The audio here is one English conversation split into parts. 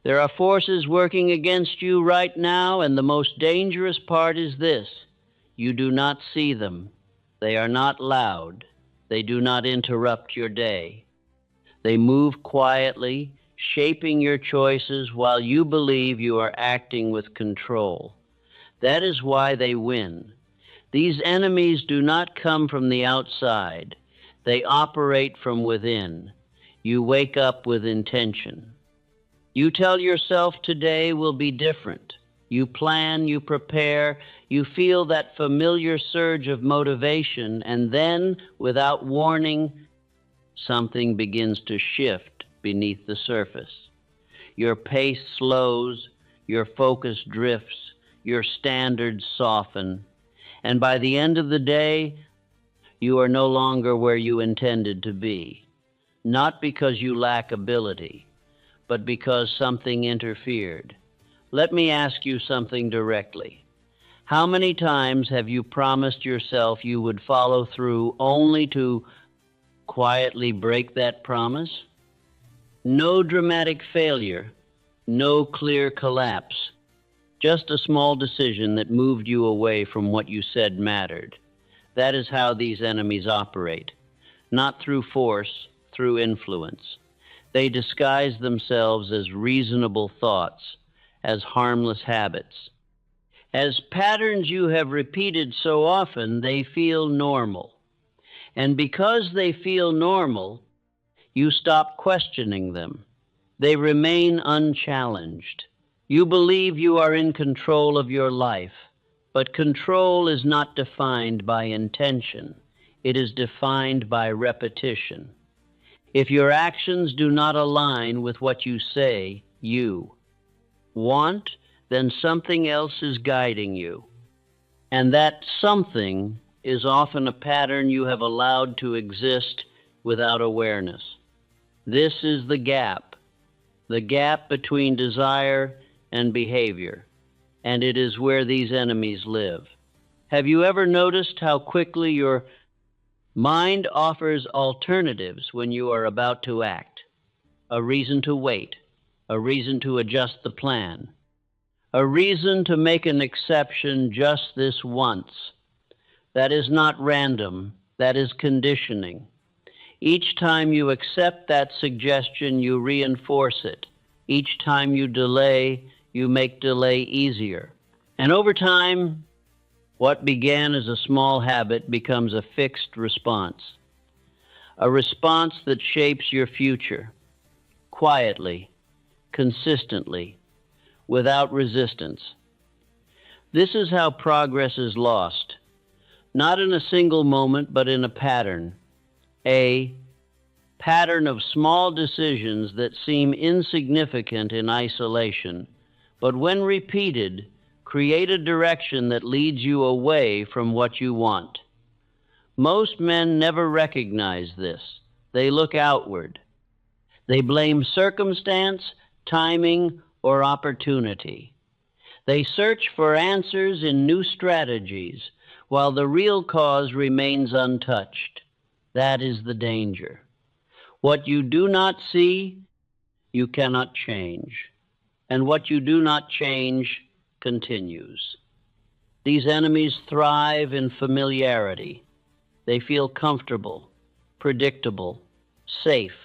There are forces working against you right now, and the most dangerous part is this: you do not see them. They are not loud. They do not interrupt your day. They move quietly, shaping your choices while you believe you are acting with control. That is why they win. These enemies do not come from the outside. They operate from within. You wake up with intention. You tell yourself today will be different. You plan, you prepare, you feel that familiar surge of motivation, and then, without warning, something begins to shift beneath the surface. Your pace slows, your focus drifts, your standards soften, and by the end of the day, you are no longer where you intended to be, not because you lack ability, but because something interfered. Let me ask you something directly. How many times have you promised yourself you would follow through only to quietly break that promise? No dramatic failure, no clear collapse, just a small decision that moved you away from what you said mattered. That is how these enemies operate, not through force, through influence. They disguise themselves as reasonable thoughts, as harmless habits. As patterns you have repeated so often, they feel normal. And because they feel normal, you stop questioning them. They remain unchallenged. You believe you are in control of your life, but control is not defined by intention. It is defined by repetition. If your actions do not align with what you say you want, then something else is guiding you. And that something is often a pattern you have allowed to exist without awareness. This is the gap between desire and behavior, and it is where these enemies live. Have you ever noticed how quickly your mind offers alternatives when you are about to act? A reason to wait, a reason to adjust the plan, a reason to make an exception just this once. That is not random, that is conditioning. Each time you accept that suggestion, you reinforce it. Each time you delay, you make delay easier. And over time, what began as a small habit becomes a fixed response. A response that shapes your future, quietly, consistently, without resistance. This is how progress is lost, not in a single moment, but in a pattern of small decisions that seem insignificant in isolation, but when repeated, create a direction that leads you away from what you want. Most men never recognize this. They look outward. They blame circumstance, timing, or opportunity. They search for answers in new strategies, while the real cause remains untouched. That is the danger. What you do not see, you cannot change. And what you do not change continues. These enemies thrive in familiarity. They feel comfortable, predictable, safe.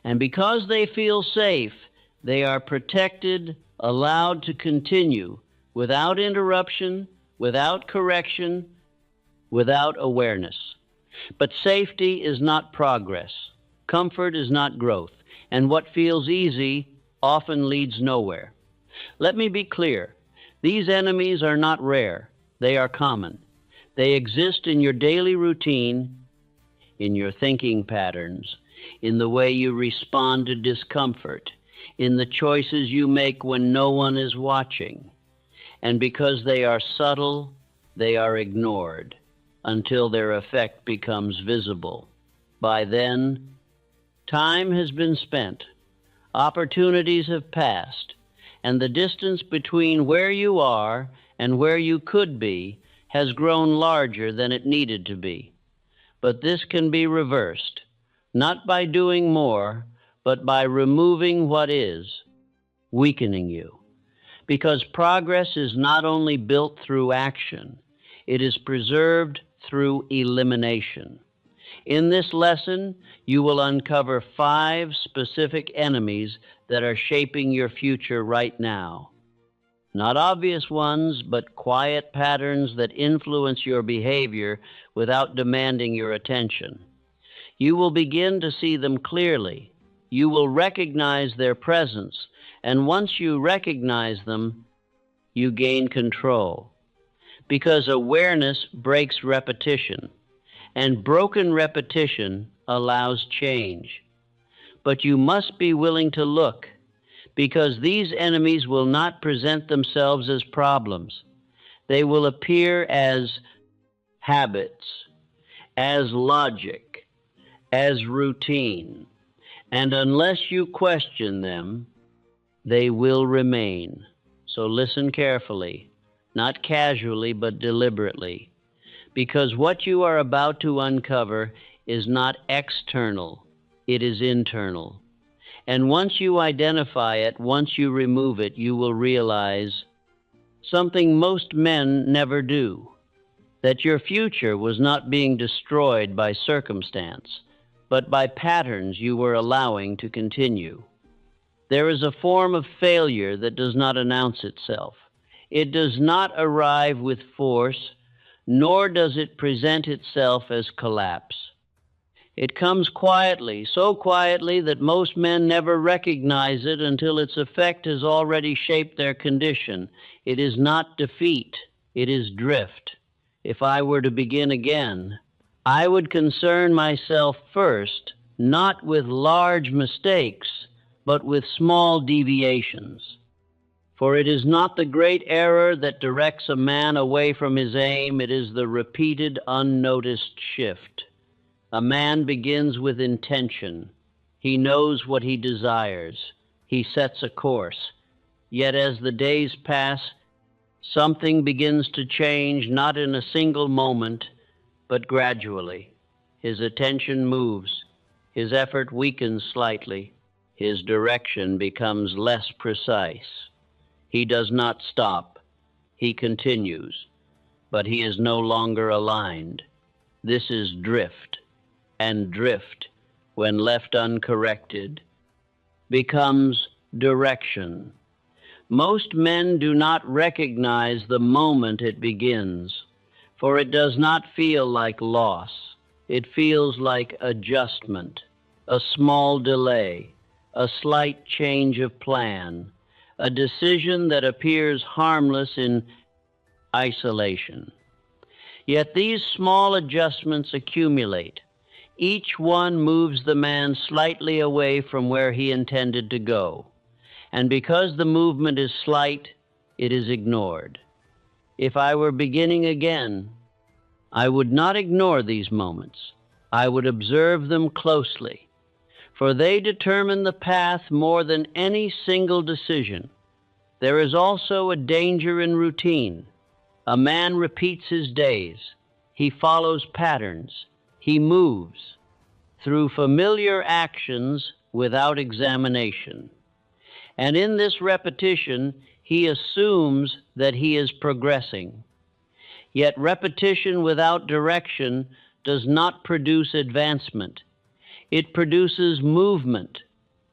And because they feel safe, they are protected, allowed to continue without interruption, without correction, without awareness. But safety is not progress. Comfort is not growth. And what feels easy often leads nowhere. Let me be clear. These enemies are not rare. They are common. They exist in your daily routine, in your thinking patterns, in the way you respond to discomfort, in the choices you make when no one is watching. And because they are subtle, they are ignored until their effect becomes visible. By then, time has been spent, opportunities have passed, and the distance between where you are and where you could be has grown larger than it needed to be. But this can be reversed, not by doing more, but by removing what is. weakening you. Because progress is not only built through action, it is preserved through elimination. In this lesson, you will uncover 5 specific enemies that are shaping your future right now. Not obvious ones, but quiet patterns that influence your behavior without demanding your attention. You will begin to see them clearly. You will recognize their presence, and once you recognize them, you gain control. Because awareness breaks repetition, and broken repetition allows change. But you must be willing to look, because these enemies will not present themselves as problems. They will appear as habits, as logic, as routine. And unless you question them, they will remain. So listen carefully, not casually, but deliberately. Because what you are about to uncover is not external, it is internal. And once you identify it, once you remove it, you will realize something most men never do, that your future was not being destroyed by circumstance, but by patterns you were allowing to continue. There is a form of failure that does not announce itself. It does not arrive with force, nor does it present itself as collapse. It comes quietly, so quietly that most men never recognize it until its effect has already shaped their condition. It is not defeat, it is drift. If I were to begin again, I would concern myself first, not with large mistakes, but with small deviations. For it is not the great error that directs a man away from his aim, it is the repeated, unnoticed shift. A man begins with intention. He knows what he desires. He sets a course. Yet as the days pass, something begins to change, not in a single moment, but gradually. His attention moves. His effort weakens slightly. His direction becomes less precise. He does not stop. He continues. But he is no longer aligned. This is drift. And drift, when left uncorrected, becomes direction. Most men do not recognize the moment it begins, for it does not feel like loss. It feels like adjustment, a small delay, a slight change of plan, a decision that appears harmless in isolation. Yet these small adjustments accumulate. Each one moves the man slightly away from where he intended to go. And because the movement is slight, it is ignored. If I were beginning again, I would not ignore these moments. I would observe them closely, for they determine the path more than any single decision. There is also a danger in routine. A man repeats his days. He follows patterns. He moves through familiar actions without examination. And in this repetition, he assumes that he is progressing. Yet repetition without direction does not produce advancement. It produces movement,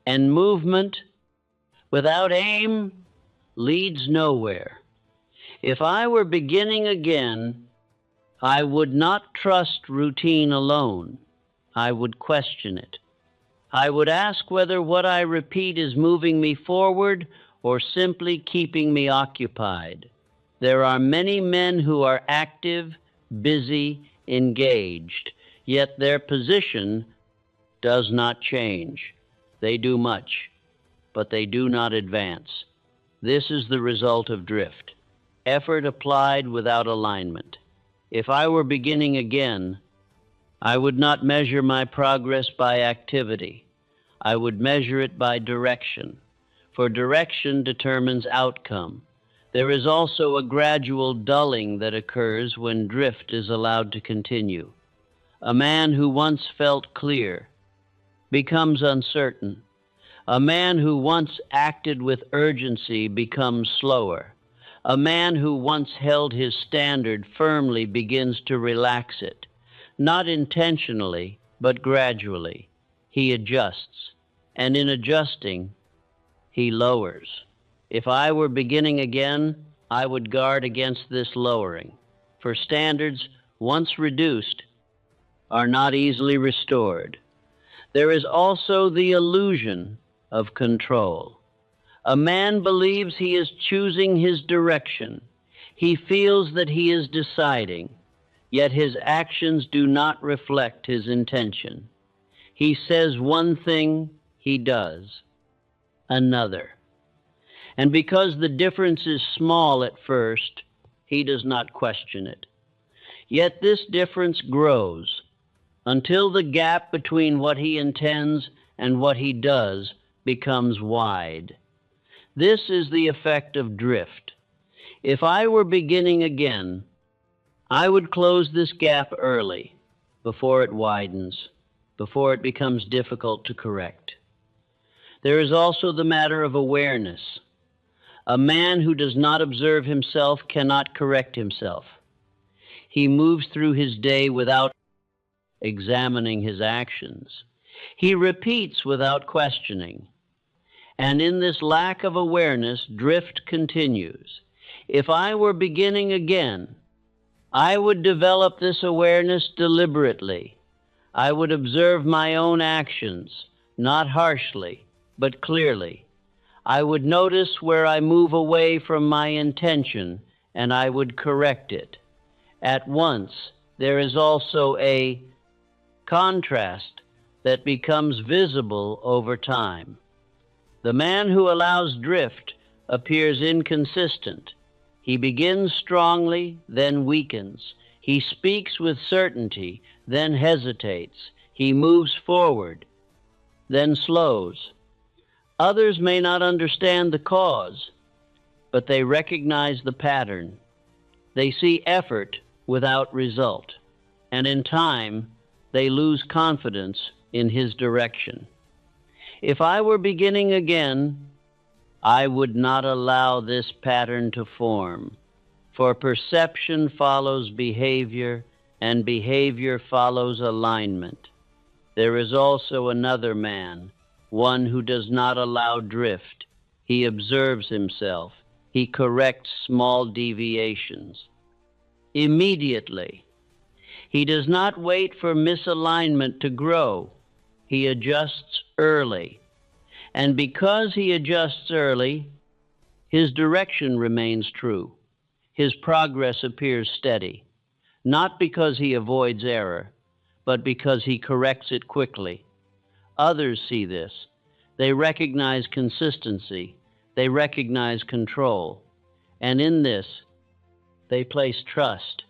and movement without aim leads nowhere. If I were beginning again, I would not trust routine alone. I would question it. I would ask whether what I repeat is moving me forward or simply keeping me occupied. There are many men who are active, busy, engaged, yet their position does not change. They do much, but they do not advance. This is the result of drift. Effort applied without alignment. If I were beginning again, I would not measure my progress by activity. I would measure it by direction, for direction determines outcome. There is also a gradual dulling that occurs when drift is allowed to continue. A man who once felt clear becomes uncertain. A man who once acted with urgency becomes slower. A man who once held his standard firmly begins to relax it, not intentionally, but gradually. He adjusts, and in adjusting, he lowers. If I were beginning again, I would guard against this lowering, for standards, once reduced, are not easily restored. There is also the illusion of control. A man believes he is choosing his direction. He feels that he is deciding, yet his actions do not reflect his intention. He says one thing, he does another. And because the difference is small at first, he does not question it. Yet this difference grows until the gap between what he intends and what he does becomes wide. This is the effect of drift. If I were beginning again, I would close this gap early, before it widens, before it becomes difficult to correct. There is also the matter of awareness. A man who does not observe himself cannot correct himself. He moves through his day without examining his actions. He repeats without questioning. And in this lack of awareness, drift continues. If I were beginning again, I would develop this awareness deliberately. I would observe my own actions, not harshly, but clearly. I would notice where I move away from my intention, and I would correct it. At once, there is also a contrast that becomes visible over time. The man who allows drift appears inconsistent. He begins strongly, then weakens. He speaks with certainty, then hesitates. He moves forward, then slows. Others may not understand the cause, but they recognize the pattern. They see effort without result, and in time, they lose confidence in his direction. If I were beginning again, I would not allow this pattern to form, for perception follows behavior, and behavior follows alignment. There is also another man, one who does not allow drift. He observes himself. He corrects small deviations immediately. He does not wait for misalignment to grow. He adjusts early. And because he adjusts early, his direction remains true. His progress appears steady, not because he avoids error, but because he corrects it quickly. Others see this. They recognize consistency. They recognize control. And in this, they place trust.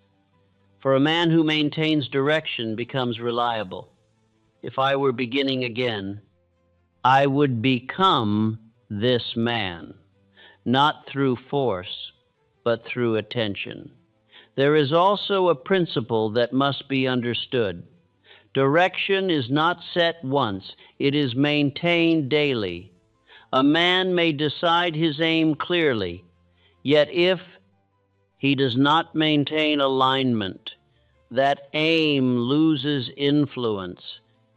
For a man who maintains direction becomes reliable. If I were beginning again, I would become this man, not through force, but through attention. There is also a principle that must be understood. Direction is not set once, it is maintained daily. A man may decide his aim clearly, yet if he does not maintain alignment, that aim loses influence.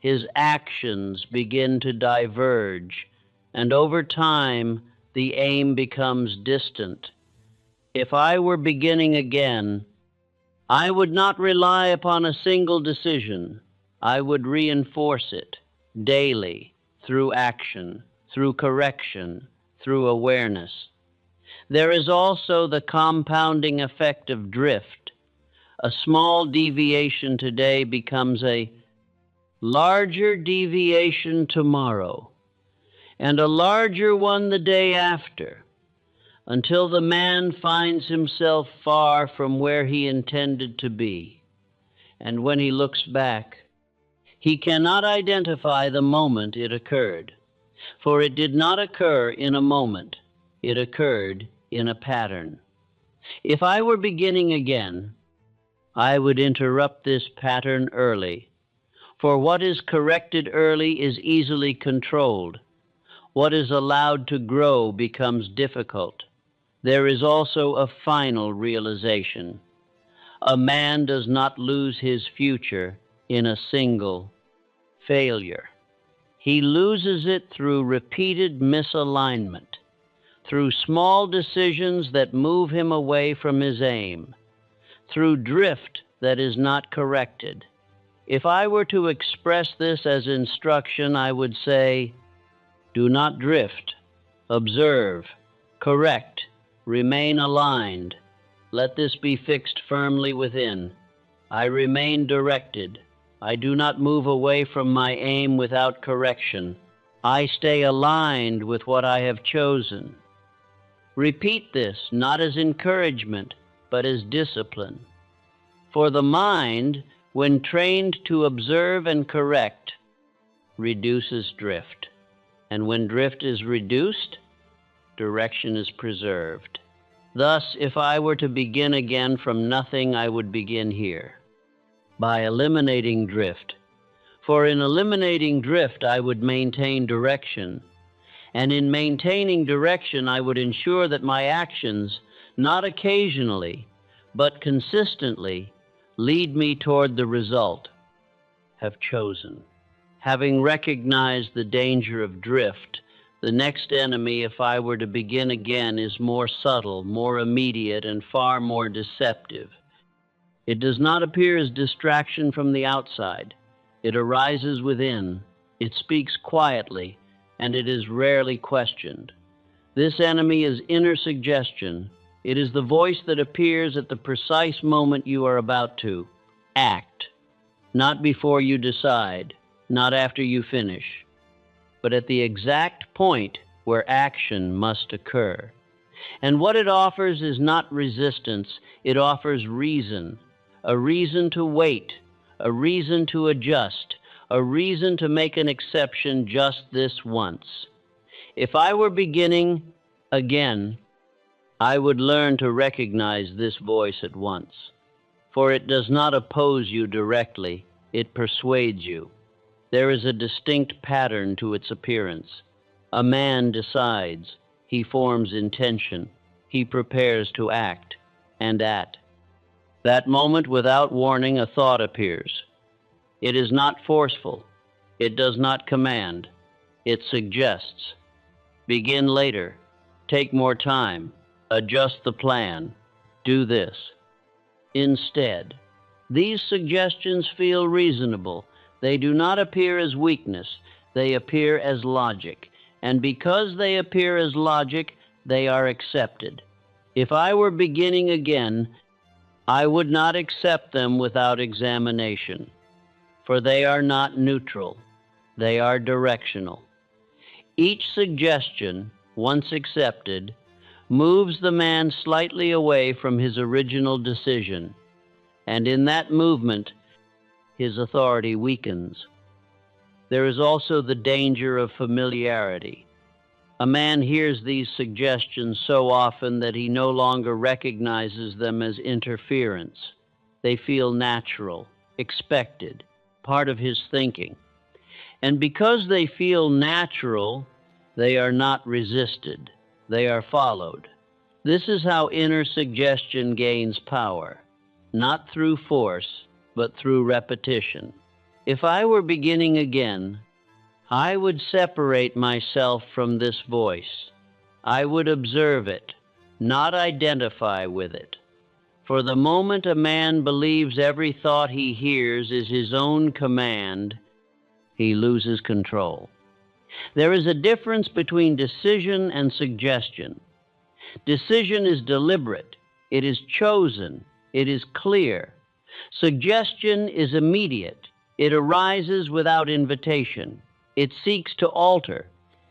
His actions begin to diverge, and over time, the aim becomes distant. If I were beginning again, I would not rely upon a single decision. I would reinforce it daily through action, through correction, through awareness. There is also the compounding effect of drift. A small deviation today becomes a larger deviation tomorrow, and a larger one the day after, until the man finds himself far from where he intended to be. And when he looks back, he cannot identify the moment it occurred, for it did not occur in a moment. It occurred in a pattern. If I were beginning again, I would interrupt this pattern early, for what is corrected early is easily controlled. What is allowed to grow becomes difficult. There is also a final realization. A man does not lose his future in a single failure. He loses it through repeated misalignment, through small decisions that move him away from his aim, through drift that is not corrected. If I were to express this as instruction, I would say, do not drift. Observe. Correct. Remain aligned. Let this be fixed firmly within. I remain directed. I do not move away from my aim without correction. I stay aligned with what I have chosen. Repeat this not as encouragement, but as discipline. For the mind, when trained to observe and correct, reduces drift. And when drift is reduced, direction is preserved. Thus, if I were to begin again from nothing, I would begin here, by eliminating drift. For in eliminating drift, I would maintain direction. And in maintaining direction, I would ensure that my actions, not occasionally, but consistently, lead me toward the result have chosen. Having recognized the danger of drift, the next enemy, if I were to begin again, is more subtle, more immediate, and far more deceptive. It does not appear as distraction from the outside. It arises within. It speaks quietly, and it is rarely questioned. This enemy is inner suggestion. It is the voice that appears at the precise moment you are about to act, not before you decide, not after you finish, but at the exact point where action must occur. And what it offers is not resistance, it offers reason, a reason to wait, a reason to adjust, a reason to make an exception just this once. If I were beginning again, I would learn to recognize this voice at once, for it does not oppose you directly, it persuades you. There is a distinct pattern to its appearance. A man decides, he forms intention, he prepares to act, and at that moment, without warning, a thought appears. It is not forceful, it does not command, it suggests. Begin later, take more time, adjust the plan, do this. Instead, these suggestions feel reasonable. They do not appear as weakness, they appear as logic. And because they appear as logic, they are accepted. If I were beginning again, I would not accept them without examination, for they are not neutral, they are directional. Each suggestion, once accepted, moves the man slightly away from his original decision, and in that movement, his authority weakens. There is also the danger of familiarity. A man hears these suggestions so often that he no longer recognizes them as interference. They feel natural, expected, part of his thinking. And because they feel natural, they are not resisted. They are followed. This is how inner suggestion gains power, not through force, but through repetition. If I were beginning again, I would separate myself from this voice. I would observe it, not identify with it. For the moment a man believes every thought he hears is his own command, he loses control. There is a difference between decision and suggestion. Decision is deliberate, it is chosen, it is clear. Suggestion is immediate, it arises without invitation. It seeks to alter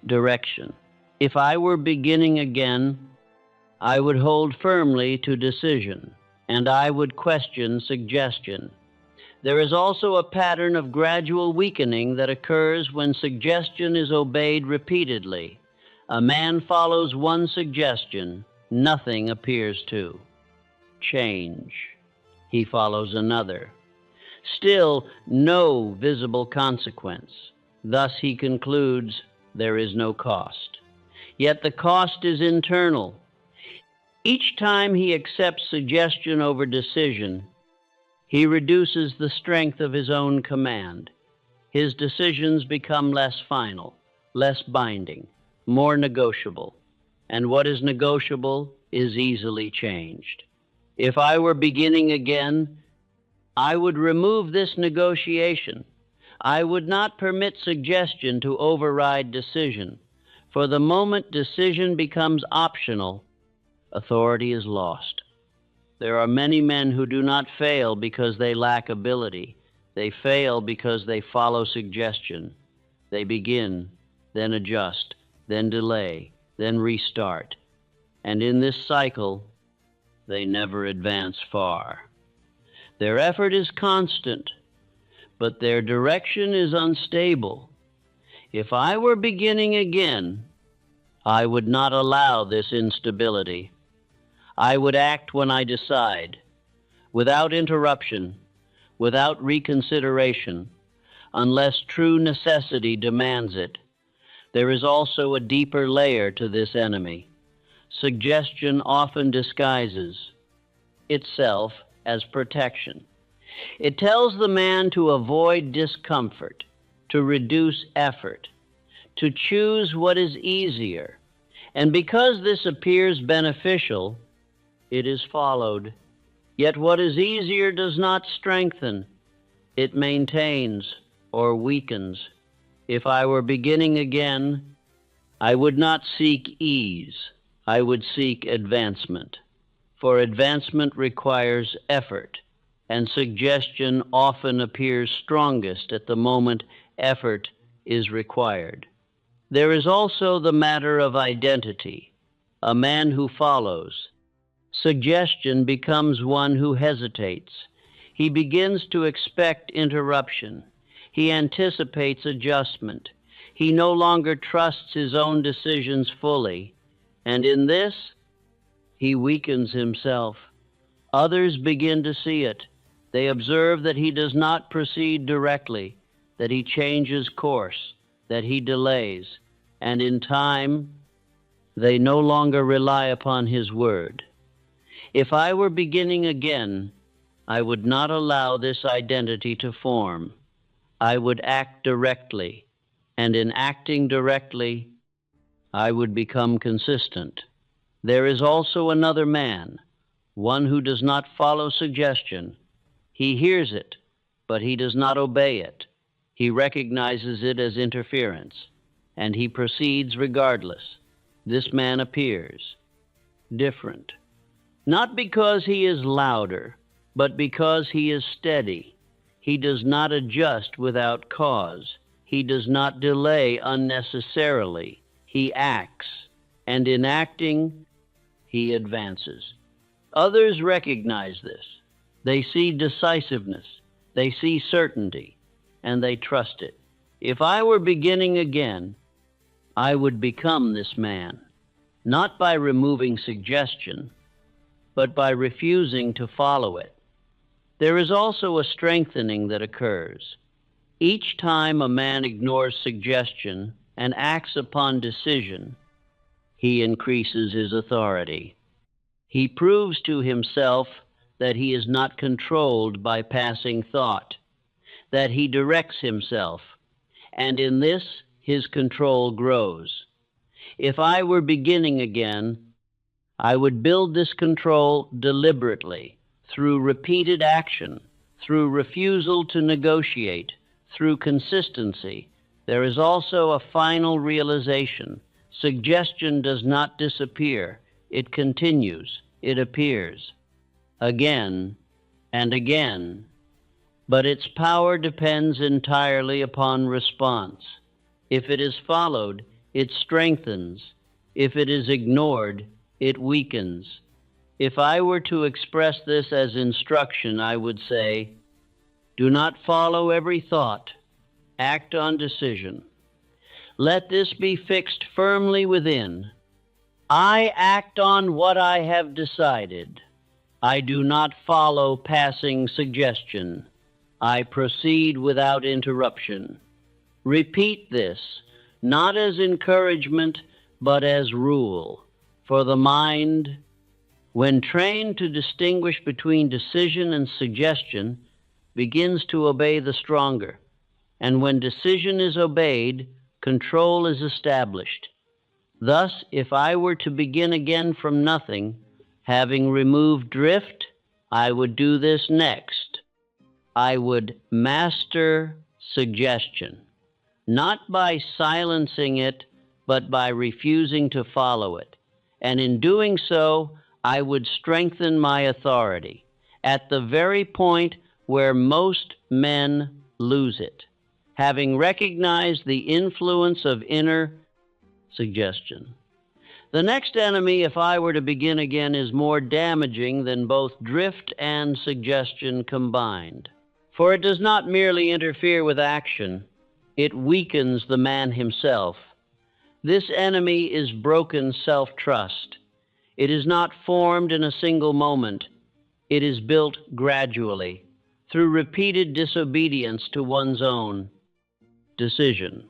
direction. If I were beginning again, I would hold firmly to decision, and I would question suggestion. There is also a pattern of gradual weakening that occurs when suggestion is obeyed repeatedly. A man follows one suggestion, nothing appears to change. He follows another. Still, no visible consequence. Thus he concludes, there is no cost. Yet the cost is internal. Each time he accepts suggestion over decision, he reduces the strength of his own command. His decisions become less final, less binding, more negotiable. And what is negotiable is easily changed. If I were beginning again, I would remove this negotiation. I would not permit suggestion to override decision. For the moment decision becomes optional, authority is lost. There are many men who do not fail because they lack ability. They fail because they follow suggestion. They begin, then adjust, then delay, then restart. And in this cycle, they never advance far. Their effort is constant, but their direction is unstable. If I were beginning again, I would not allow this instability. I would act when I decide, without interruption, without reconsideration, unless true necessity demands it. There is also a deeper layer to this enemy. Suggestion often disguises itself as protection. It tells the man to avoid discomfort, to reduce effort, to choose what is easier. And because this appears beneficial, it is followed. Yet what is easier does not strengthen. It maintains or weakens. If I were beginning again, I would not seek ease. I would seek advancement. For advancement requires effort, and suggestion often appears strongest at the moment effort is required. There is also the matter of identity. A man who follows suggestion becomes one who hesitates. He begins to expect interruption. He anticipates adjustment. He no longer trusts his own decisions fully. And in this, he weakens himself. Others begin to see it. They observe that he does not proceed directly, that he changes course, that he delays, and in time, they no longer rely upon his word. If I were beginning again, I would not allow this identity to form. I would act directly, and in acting directly, I would become consistent. There is also another man, one who does not follow suggestion. He hears it, but he does not obey it. He recognizes it as interference, and he proceeds regardless. This man appears different, not because he is louder, but because he is steady. He does not adjust without cause. He does not delay unnecessarily. He acts, and in acting, he advances. Others recognize this. They see decisiveness. They see certainty, and they trust it. If I were beginning again, I would become this man, not by removing suggestion, but by refusing to follow it. There is also a strengthening that occurs. Each time a man ignores suggestion and acts upon decision, he increases his authority. He proves to himself that he is not controlled by passing thought, that he directs himself, and in this his control grows. If I were beginning again, I would build this control deliberately, through repeated action, through refusal to negotiate, through consistency. There is also a final realization. Suggestion does not disappear. It continues. It appears again and again. But its power depends entirely upon response. If it is followed, it strengthens. If it is ignored, it weakens. If I were to express this as instruction, I would say, do not follow every thought. Act on decision. Let this be fixed firmly within. I act on what I have decided. I do not follow passing suggestion. I proceed without interruption. Repeat this, not as encouragement, but as rule. For the mind, when trained to distinguish between decision and suggestion, begins to obey the stronger. And when decision is obeyed, control is established. Thus, if I were to begin again from nothing, having removed drift, I would do this next. I would master suggestion, not by silencing it, but by refusing to follow it. And in doing so, I would strengthen my authority at the very point where most men lose it, having recognized the influence of inner suggestion. The next enemy, if I were to begin again, is more damaging than both drift and suggestion combined. For it does not merely interfere with action, it weakens the man himself. This enemy is broken self-trust. It is not formed in a single moment. It is built gradually, through repeated disobedience to one's own decision.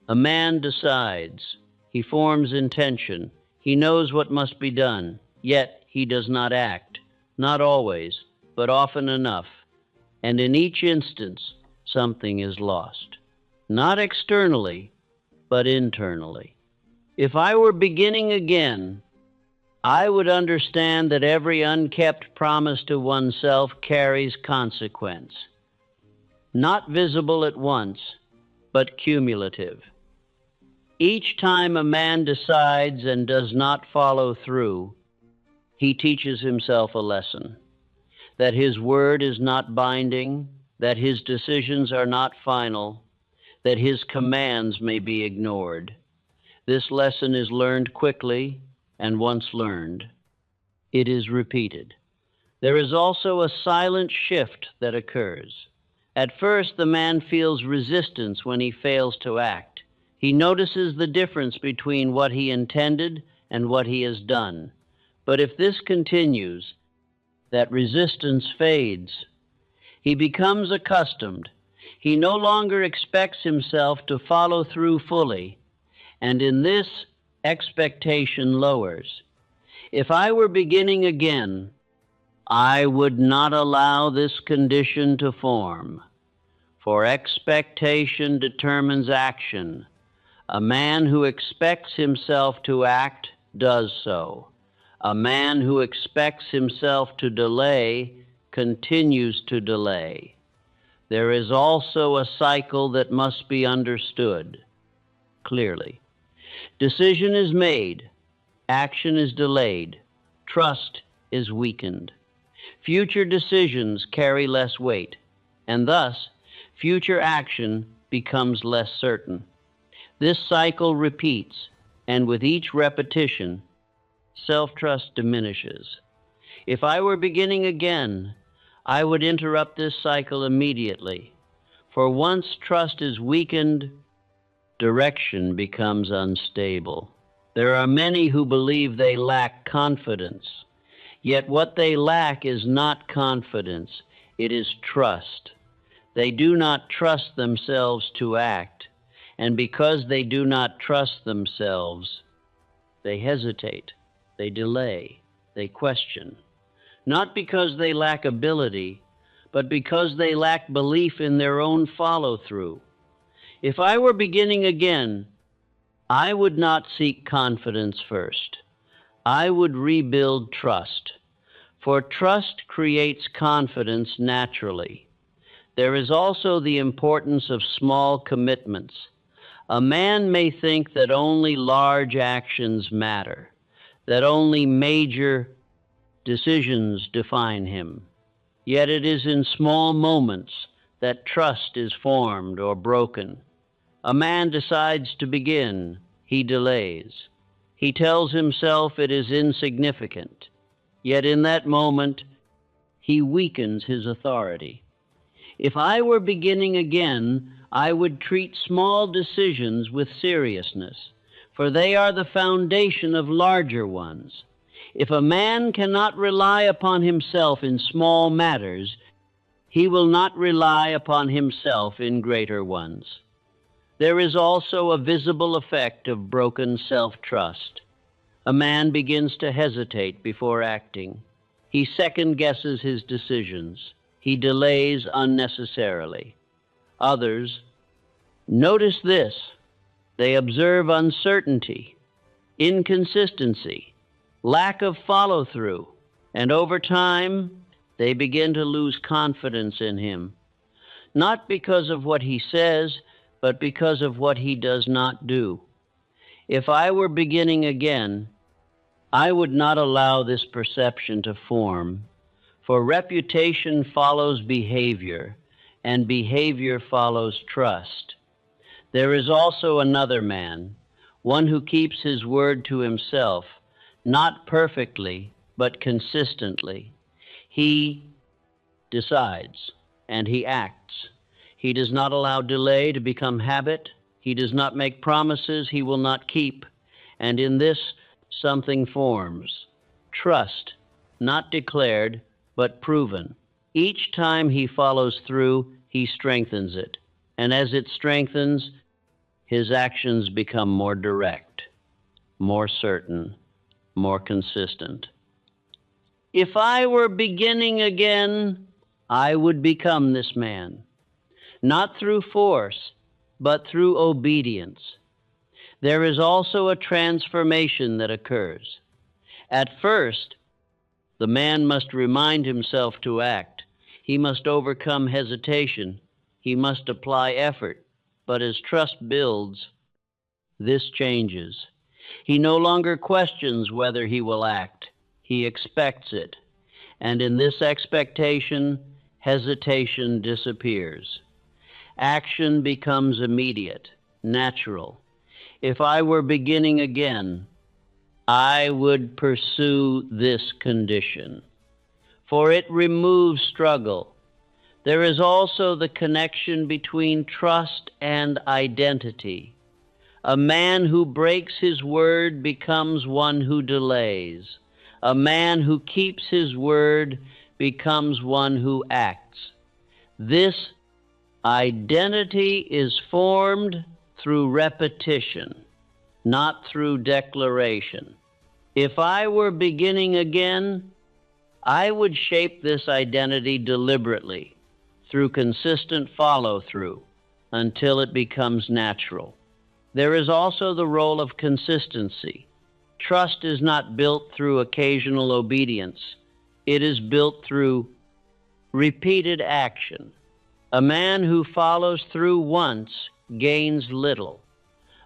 A man decides. He forms intention. He knows what must be done, yet he does not act. Not always, but often enough. And in each instance, something is lost. Not externally, but internally. If I were beginning again, I would understand that every unkept promise to oneself carries consequence. Not visible at once, but cumulative. Each time a man decides and does not follow through, he teaches himself a lesson. That his word is not binding, that his decisions are not final, that his commands may be ignored. This lesson is learned quickly, and once learned, it is repeated. There is also a silent shift that occurs. At first, the man feels resistance when he fails to act. He notices the difference between what he intended and what he has done. But if this continues, that resistance fades. He becomes accustomed. He no longer expects himself to follow through fully, and in this, expectation lowers. If I were beginning again, I would not allow this condition to form, for expectation determines action. A man who expects himself to act does so. A man who expects himself to delay continues to delay. There is also a cycle that must be understood clearly. Decision is made, action is delayed, trust is weakened. Future decisions carry less weight, and thus future action becomes less certain. This cycle repeats, and with each repetition, self-trust diminishes. If I were beginning again, I would interrupt this cycle immediately, for once trust is weakened, direction becomes unstable. There are many who believe they lack confidence, yet what they lack is not confidence, it is trust. They do not trust themselves to act, and because they do not trust themselves, they hesitate, they delay, they question. Not because they lack ability, but because they lack belief in their own follow-through. If I were beginning again, I would not seek confidence first. I would rebuild trust, for trust creates confidence naturally. There is also the importance of small commitments. A man may think that only large actions matter, that only major decisions define him. Yet it is in small moments that trust is formed or broken. A man decides to begin, he delays. He tells himself it is insignificant. Yet in that moment, he weakens his authority. If I were beginning again, I would treat small decisions with seriousness, for they are the foundation of larger ones. If a man cannot rely upon himself in small matters, he will not rely upon himself in greater ones. There is also a visible effect of broken self-trust. A man begins to hesitate before acting. He second-guesses his decisions. He delays unnecessarily. Others, notice this, they observe uncertainty, inconsistency, lack of follow-through, and over time, they begin to lose confidence in him, not because of what he says, but because of what he does not do. If I were beginning again, I would not allow this perception to form, for reputation follows behavior, and behavior follows trust. There is also another man, one who keeps his word to himself, not perfectly, but consistently. He decides, and he acts. He does not allow delay to become habit. He does not make promises he will not keep. And in this, something forms. Trust, not declared, but proven. Each time he follows through, he strengthens it. And as it strengthens, his actions become more direct, more certain, more consistent. If I were beginning again, I would become this man, not through force, but through obedience. There is also a transformation that occurs. At first, the man must remind himself to act. He must overcome hesitation. He must apply effort. But as trust builds, this changes. He no longer questions whether he will act. He expects it. And in this expectation, hesitation disappears. Action becomes immediate, natural. If I were beginning again, I would pursue this condition, for it removes struggle. There is also the connection between trust and identity. A man who breaks his word becomes one who delays. A man who keeps his word becomes one who acts. This identity is formed through repetition, not through declaration. If I were beginning again, I would shape this identity deliberately through consistent follow-through until it becomes natural. There is also the role of consistency. Trust is not built through occasional obedience. It is built through repeated action. A man who follows through once gains little.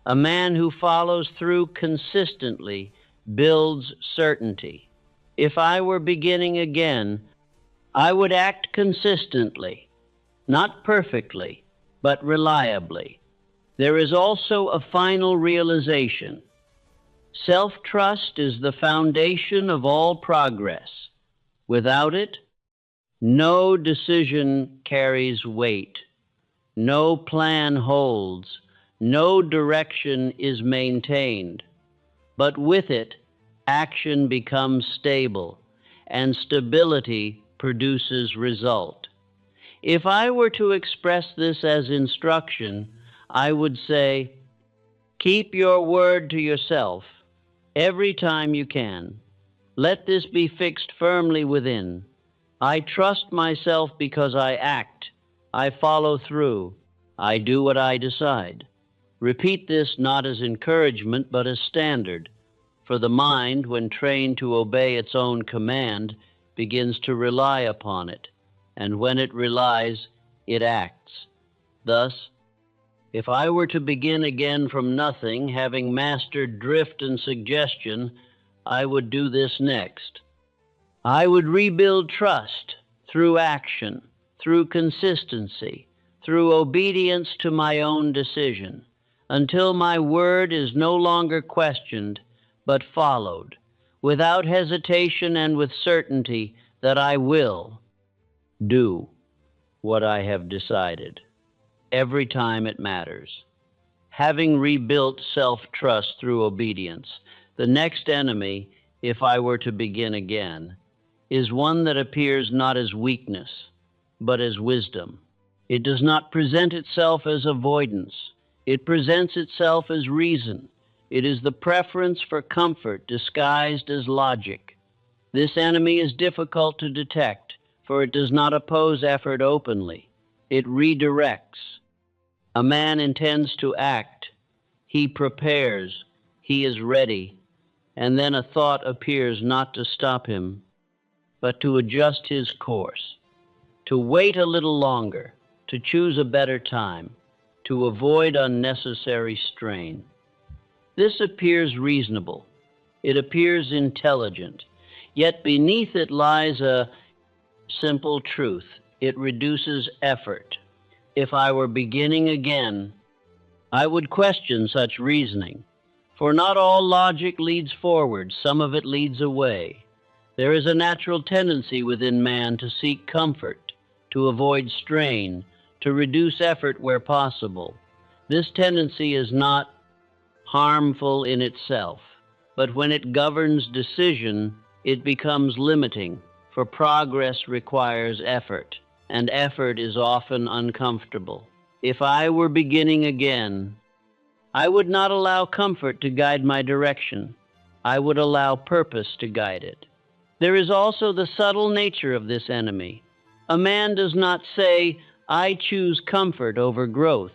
A man who follows through consistently builds certainty. If I were beginning again, I would act consistently, not perfectly, but reliably. There is also a final realization. Self-trust is the foundation of all progress. Without it, no decision carries weight. No plan holds. No direction is maintained. But with it, action becomes stable, and stability produces result. If I were to express this as instruction, I would say, keep your word to yourself every time you can. Let this be fixed firmly within. I trust myself because I act. I follow through. I do what I decide. Repeat this not as encouragement, but as standard. For the mind, when trained to obey its own command, begins to rely upon it. And when it relies, it acts. Thus, if I were to begin again from nothing, having mastered drift and suggestion, I would do this next. I would rebuild trust through action, through consistency, through obedience to my own decision, until my word is no longer questioned, but followed, without hesitation and with certainty that I will do what I have decided, every time it matters. Having rebuilt self-trust through obedience, the next enemy, if I were to begin again, is one that appears not as weakness, but as wisdom. It does not present itself as avoidance. It presents itself as reason. It is the preference for comfort disguised as logic. This enemy is difficult to detect, for it does not oppose effort openly. It redirects. A man intends to act. He prepares. He is ready. And then a thought appears not to stop him, but to adjust his course, to wait a little longer, to choose a better time, to avoid unnecessary strain. This appears reasonable. It appears intelligent. Yet beneath it lies a simple truth. It reduces effort. If I were beginning again, I would question such reasoning. For not all logic leads forward, some of it leads away. There is a natural tendency within man to seek comfort, to avoid strain, to reduce effort where possible. This tendency is not harmful in itself, but when it governs decision, it becomes limiting, for progress requires effort, and effort is often uncomfortable. If I were beginning again, I would not allow comfort to guide my direction. I would allow purpose to guide it. There is also the subtle nature of this enemy. A man does not say, I choose comfort over growth.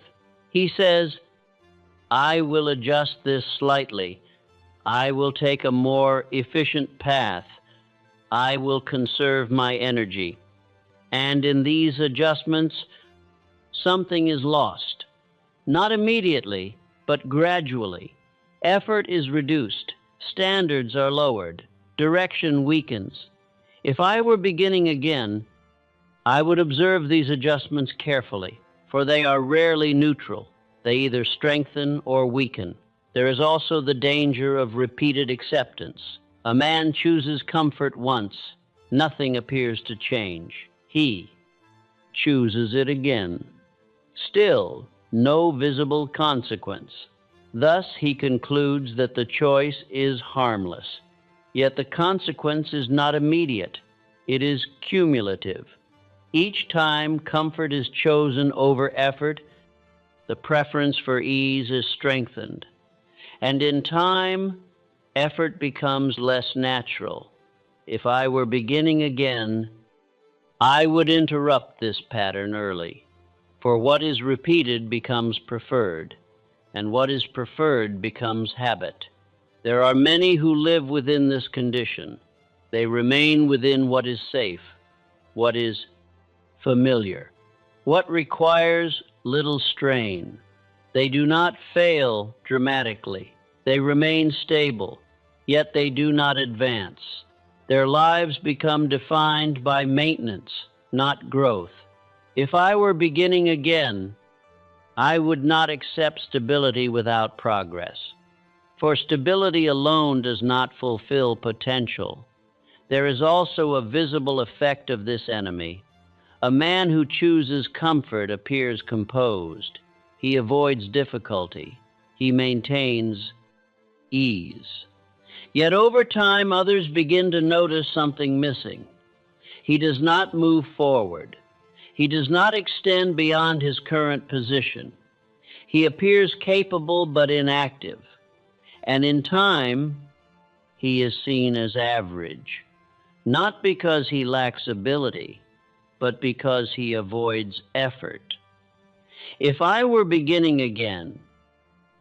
He says, I will adjust this slightly. I will take a more efficient path. I will conserve my energy. And in these adjustments, something is lost. Not immediately, but gradually. Effort is reduced. Standards are lowered. Direction weakens. If I were beginning again, I would observe these adjustments carefully, for they are rarely neutral. They either strengthen or weaken. There is also the danger of repeated acceptance. A man chooses comfort once. Nothing appears to change. He chooses it again. Still, no visible consequence. Thus, he concludes that the choice is harmless. Yet the consequence is not immediate. It is cumulative. Each time comfort is chosen over effort, the preference for ease is strengthened. And in time, effort becomes less natural. If I were beginning again, I would interrupt this pattern early. For what is repeated becomes preferred, and what is preferred becomes habit. There are many who live within this condition. They remain within what is safe, what is familiar, what requires little strain. They do not fail dramatically. They remain stable, yet they do not advance. Their lives become defined by maintenance, not growth. If I were beginning again, I would not accept stability without progress. For stability alone does not fulfill potential. There is also a visible effect of this enemy. A man who chooses comfort appears composed. He avoids difficulty. He maintains ease. Yet over time, others begin to notice something missing. He does not move forward. He does not extend beyond his current position. He appears capable but inactive. And in time, he is seen as average, not because he lacks ability, but because he avoids effort. If I were beginning again,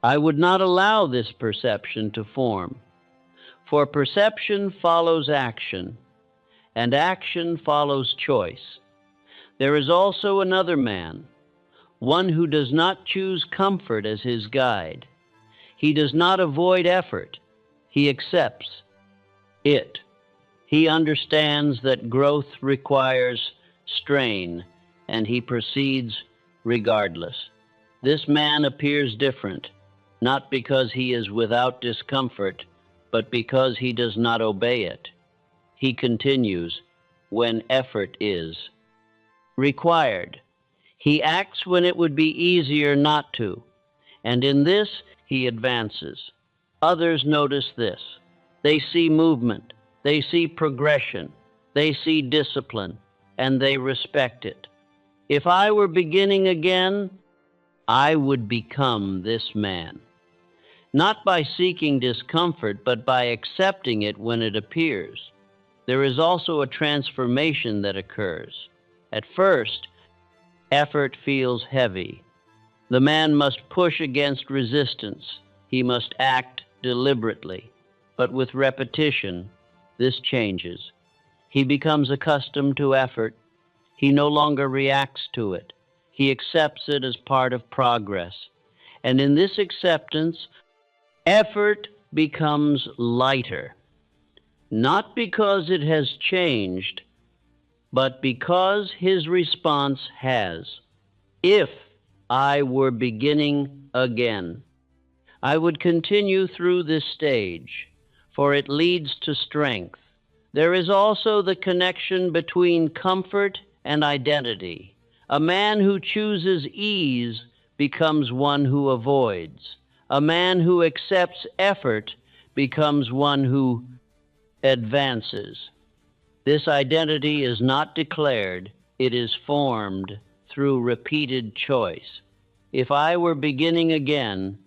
I would not allow this perception to form, for perception follows action, and action follows choice. There is also another man, one who does not choose comfort as his guide. He does not avoid effort. He accepts it. He understands that growth requires strain, and he proceeds regardless. This man appears different, not because he is without discomfort, but because he does not obey it. He continues when effort is required. He acts when it would be easier not to, and in this he advances. Others notice this. They see movement, they see progression, they see discipline, and they respect it. If I were beginning again, I would become this man. Not by seeking discomfort, but by accepting it when it appears. There is also a transformation that occurs. At first, effort feels heavy. The man must push against resistance. He must act deliberately. But with repetition, this changes. He becomes accustomed to effort. He no longer reacts to it. He accepts it as part of progress. And in this acceptance, effort becomes lighter. Not because it has changed, but because his response has. If I were beginning again, I would continue through this stage, for it leads to strength. There is also the connection between comfort and identity. A man who chooses ease becomes one who avoids. A man who accepts effort becomes one who advances. This identity is not declared, it is formed through repeated choice. If I were beginning again,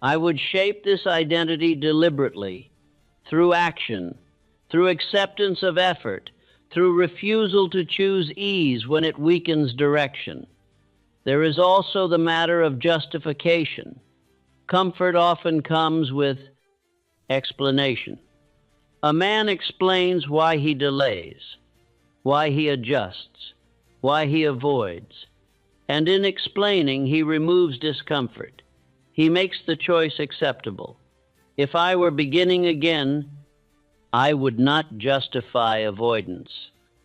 I would shape this identity deliberately, through action, through acceptance of effort, through refusal to choose ease when it weakens direction. There is also the matter of justification. Comfort often comes with explanation. A man explains why he delays, why he adjusts, why he avoids, and in explaining, he removes discomfort. He makes the choice acceptable. If I were beginning again, I would not justify avoidance.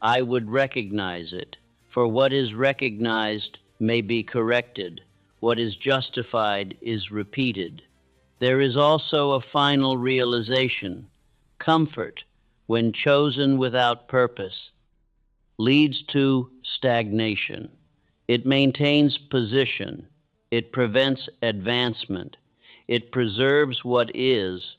I would recognize it, for what is recognized may be corrected. What is justified is repeated. There is also a final realization. Comfort, when chosen without purpose, leads to stagnation. It maintains position. It prevents advancement. It preserves what is